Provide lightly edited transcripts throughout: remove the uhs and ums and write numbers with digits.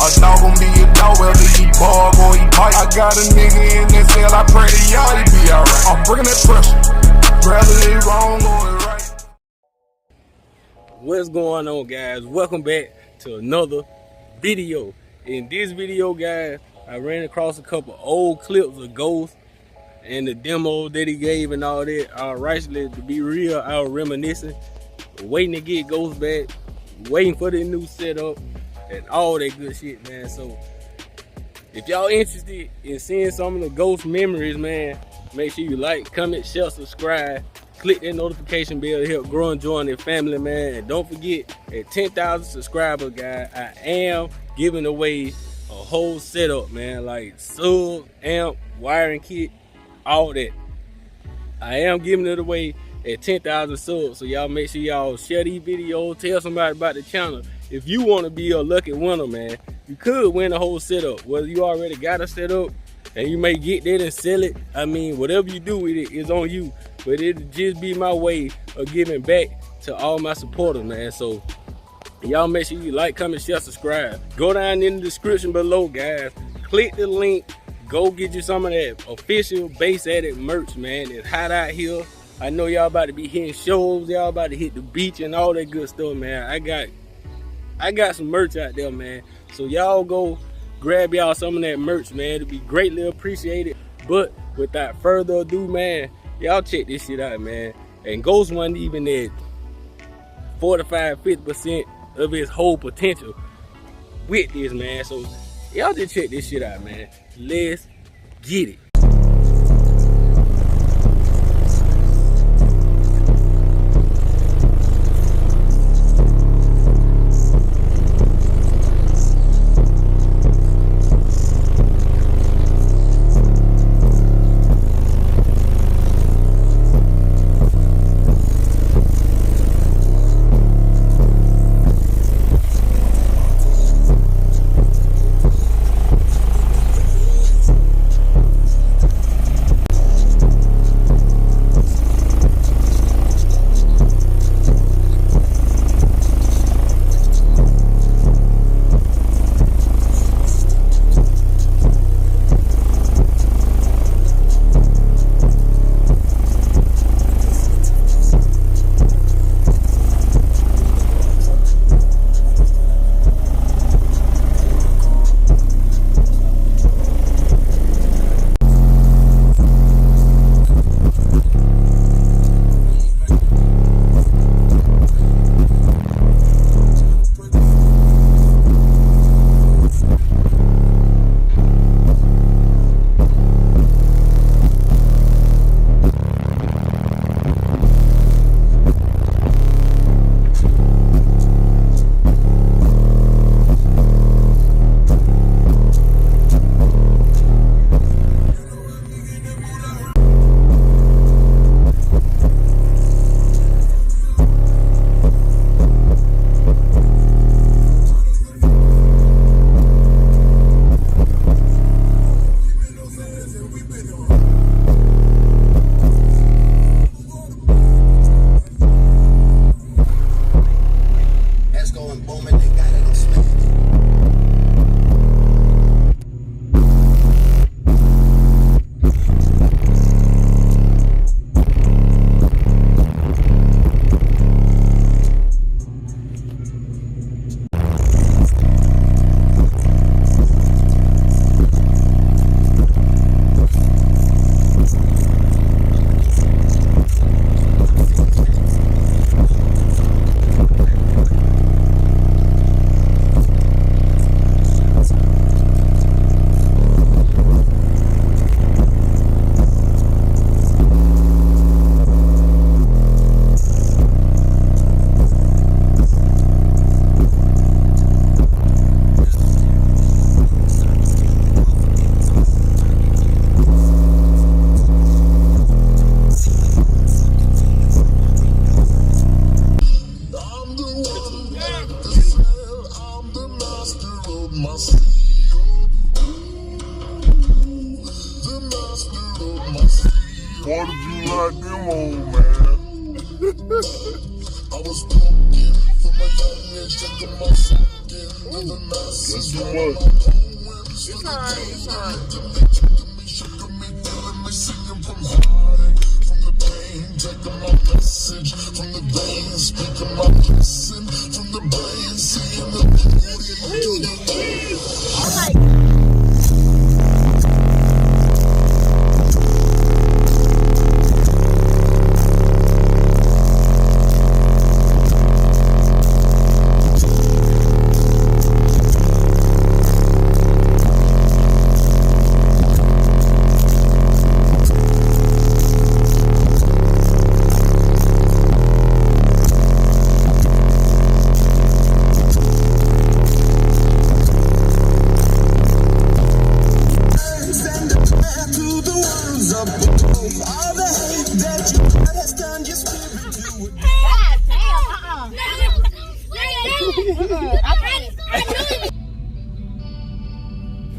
A dog gon' be a dog, whether he bark or he bite. I got a nigga in that cell, I pray to y'all he be alright. I'm bringing that pressure, rather it wrong or it right. What's going on, guys? Welcome back to another video. In this video, guys, I ran across a couple old clips of Ghost and the demo that he gave and all that. Rightly, to be real, I was reminiscing, waiting to get Ghost back, waiting for the new setup and all that good shit, man. So if y'all interested in seeing some of the Ghost memories, man, make sure you like, comment, share, subscribe, click that notification bell to help grow and join the family, man. And don't forget, at 10,000 subscribers, guys, I am giving away a whole setup, man, like sub, amp, wiring kit, all that. I am giving it away at 10,000 subs, so y'all make sure y'all share these videos, tell somebody about the channel. If you want to be a lucky winner, man, you could win the whole setup. Whether you already got a setup and you may get that and sell it, I mean, whatever you do with it is on you. But it'll just be my way of giving back to all my supporters, man. So y'all make sure you like, comment, share, subscribe. Go down in the description below, guys. Click the link. Go get you some of that official Bass Addict merch, man. It's hot out here. I know y'all about to be hitting shows. Y'all about to hit the beach and all that good stuff, man. I got some merch out there, man. So y'all go grab y'all some of that merch, man. It'll be greatly appreciated. But without further ado, man, y'all check this shit out, man. And Ghost wasn't even at 45–50% of his whole potential with this, man. So y'all just check this shit out, man. Let's get it. Why did you like them old man? I was broken from a young age, taking my soul. It's too much. It's alright, it's alright.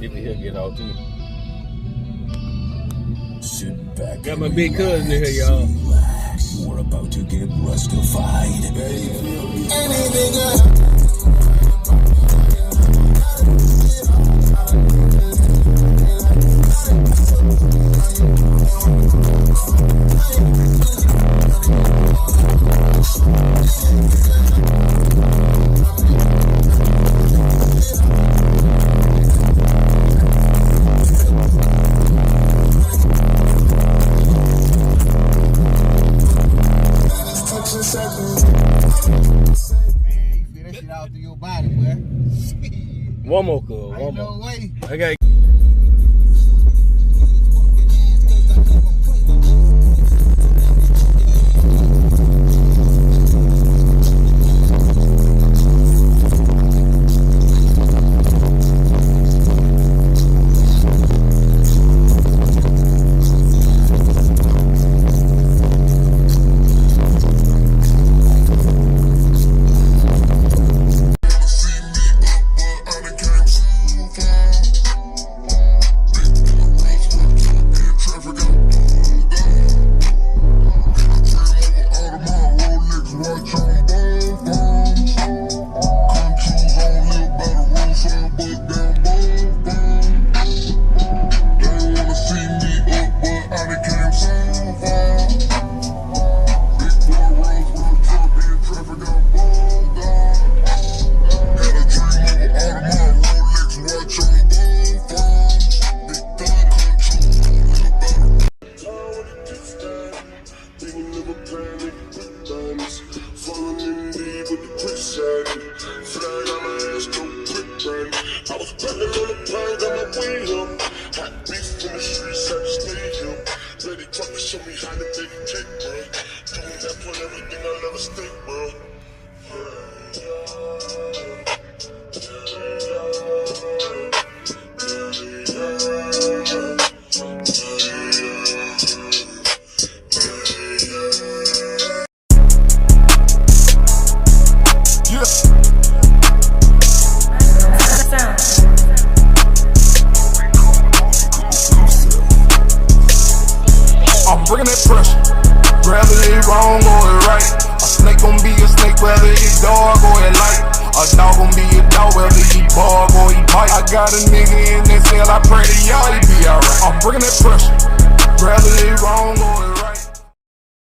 Get the here, get out too. Sit back. Got my big cousin in here, y'all. Relax. We're about to get rustified. One more, cuz. One more. I got. I was putting on the pound, got my way up. Hot beef in the streets, had to stay here. Ready talk to show me how to make a cake, bro. Doing that for everything I never stay, bro. Bringing that pressure, whether it wrong or it right. A snake gon' be a snake, whether it dark or it light. A dog gon' be a dog, whether he bark or he bite. I got a nigga in that cell, I pray to y'all he be alright. I'm bringing that pressure,